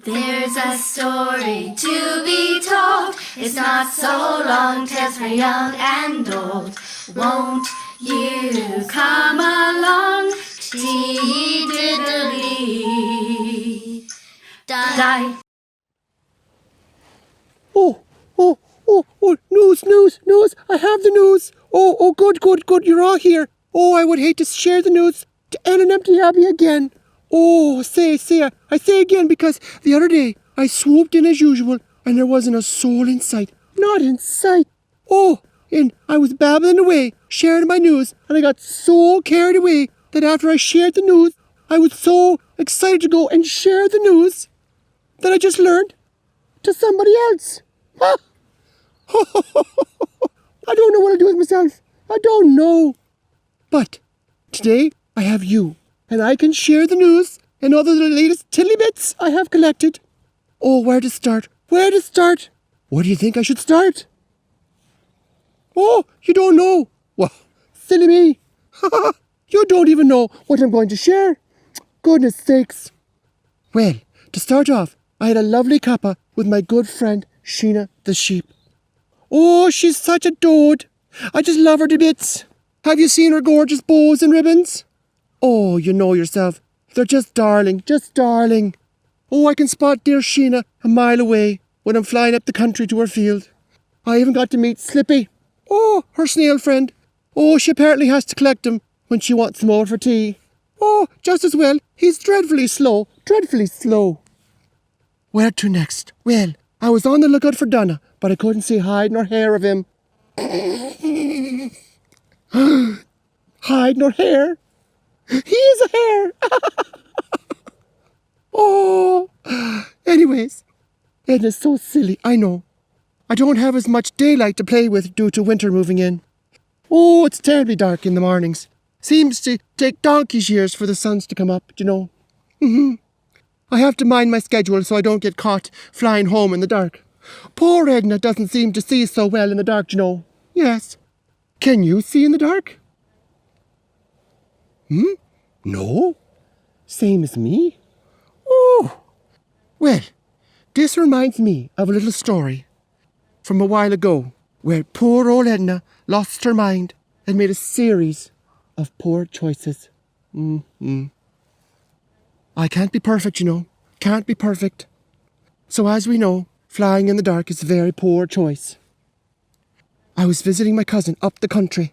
There's a story to be told. It's not so long, tales for young and old. Won't you come along? Tee-diddly. Die. Oh, news. I have the news. Oh, good. You're all here. Oh, I would hate to share the news to Anne and Empty Abbey again. Oh, I say again because the other day I swooped in as usual and there wasn't a soul in sight. Not in sight. Oh, and I was babbling away, sharing my news, and I got so carried away that after I shared the news, I was so excited to go and share the news that I just learned to somebody else. Huh? I don't know what I'll do with myself. I don't know. But today I have you, and I can share the news and all the latest tilly bits I have collected. Oh, where to start? Where do you think I should start? Oh, you don't know? Well, silly me. You don't even know what I'm going to share. Goodness sakes. Well, to start off, I had a lovely cuppa with my good friend Sheena the sheep. Oh, she's such a dode. I just love her to bits. Have you seen her gorgeous bows and ribbons? Oh, you know yourself. They're just darling. Oh, I can spot dear Sheena a mile away when I'm flying up the country to her field. I even got to meet Slippy. Oh, her snail friend. Oh, she apparently has to collect him when she wants him over for tea. Oh, just as well. He's dreadfully slow. Where to next? Well, I was on the lookout for Donna, but I couldn't see hide nor hair of him. Hide nor hair? He is a hare! Oh! Anyways, Edna's so silly, I know. I don't have as much daylight to play with due to winter moving in. Oh, it's terribly dark in the mornings. Seems to take donkey's years for the suns to come up, you know. I have to mind my schedule so I don't get caught flying home in the dark. Poor Edna doesn't seem to see so well in the dark, you know. Yes. Can you see in the dark? No? Same as me? Oh! Well, this reminds me of a little story from a while ago where poor old Edna lost her mind and made a series of poor choices. I can't be perfect, you know. Can't be perfect. So as we know, flying in the dark is a very poor choice. I was visiting my cousin up the country,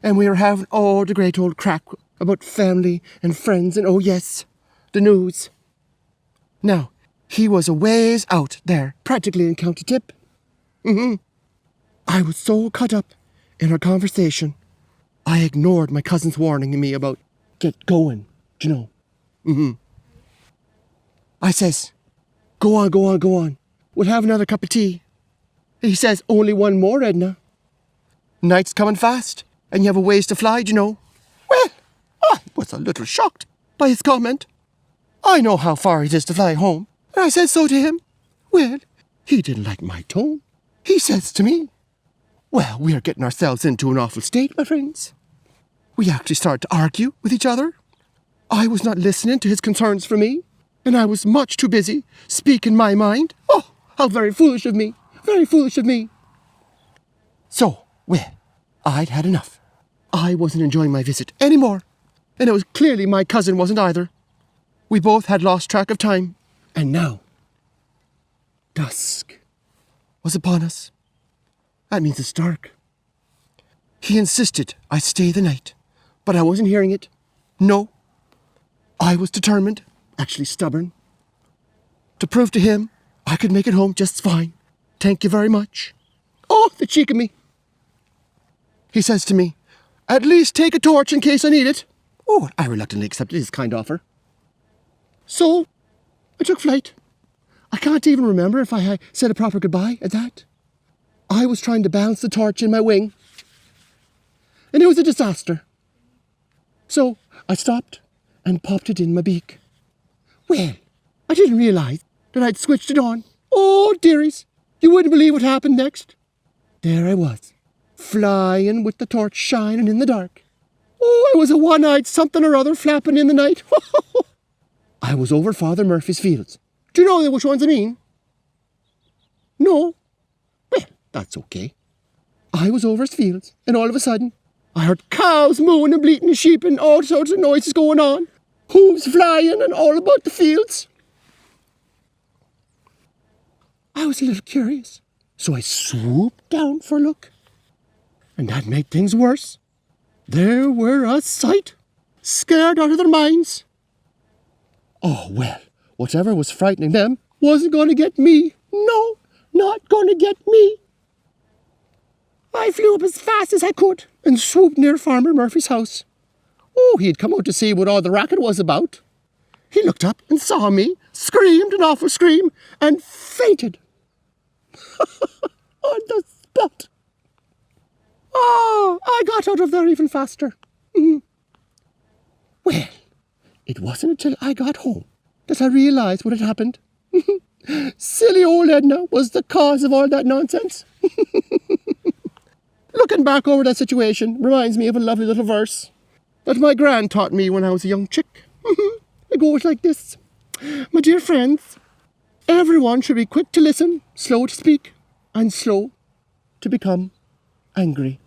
and we were having all the great old crack about family and friends and, oh yes, the news. Now, he was a ways out there, practically in County Tip. I was so caught up in our conversation, I ignored my cousin's warning me about get going, you know. I says, go on. We'll have another cup of tea. He says, only one more, Edna. Night's coming fast, and you have a ways to fly, you know. Well, I was a little shocked by his comment. I know how far it is to fly home, and I said so to him. Well, he didn't like my tone. He says to me, well, we are getting ourselves into an awful state, my friends. We actually started to argue with each other. I was not listening to his concerns for me, and I was much too busy speaking my mind. Oh, how very foolish of me. So, well, I'd had enough. I wasn't enjoying my visit anymore, and it was clearly my cousin wasn't either. We both had lost track of time, and now, dusk was upon us. That means it's dark. He insisted I stay the night, but I wasn't hearing it. No. I was determined, actually stubborn, to prove to him I could make it home just fine. Thank you very much. Oh, the cheek of me. He says to me, at least take a torch in case I need it. Oh, I reluctantly accepted his kind offer. So, I took flight. I can't even remember if I said a proper goodbye at that. I was trying to balance the torch in my wing, and it was a disaster. So, I stopped and popped it in my beak. Well, I didn't realise that I'd switched it on. Oh, dearies, you wouldn't believe what happened next. There I was, flying with the torch shining in the dark. Oh, it was a one-eyed something or other flapping in the night. I was over Father Murphy's fields, Do you know which ones I mean? No? Well, that's okay. I was over his fields, and all of a sudden, I heard cows mooing and bleating and sheep and all sorts of noises going on. Hooves flying and all about the fields. I was a little curious, so I swooped down for a look. And that made things worse. There were a sight, scared out of their minds. Oh, well, whatever was frightening them wasn't going to get me. No, not going to get me. I flew up as fast as I could and swooped near Farmer Murphy's house. Oh, he had come out to see what all the racket was about. He looked up and saw me, screamed an awful scream, and fainted. On the spot. Oh, I got out of there even faster. Well, it wasn't until I got home that I realised what had happened. Silly old Edna was the cause of all that nonsense. Looking back over that situation reminds me of a lovely little verse that my gran taught me when I was a young chick. It goes like this. My dear friends, everyone should be quick to listen, slow to speak, and slow to become angry.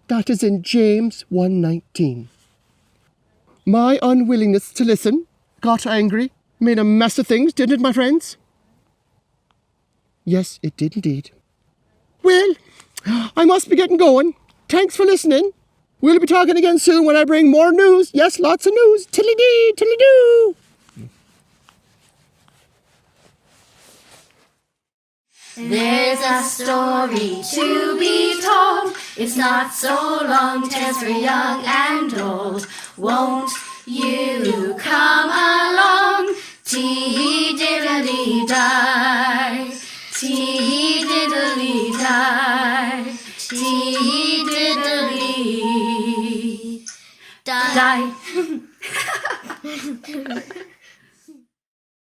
That is in James 1:19. My unwillingness to listen got angry, made a mess of things, didn't it, my friends? Yes, it did indeed. Well, I must be getting going. Thanks for listening. We'll be talking again soon when I bring more news. Yes, lots of news. Tiddly-dee, tiddly-doo. There's a story to be told. It's not so long, tales for young and old. Won't you come along? Tee-diddly-die, tee-diddly-die, tee-diddly-die.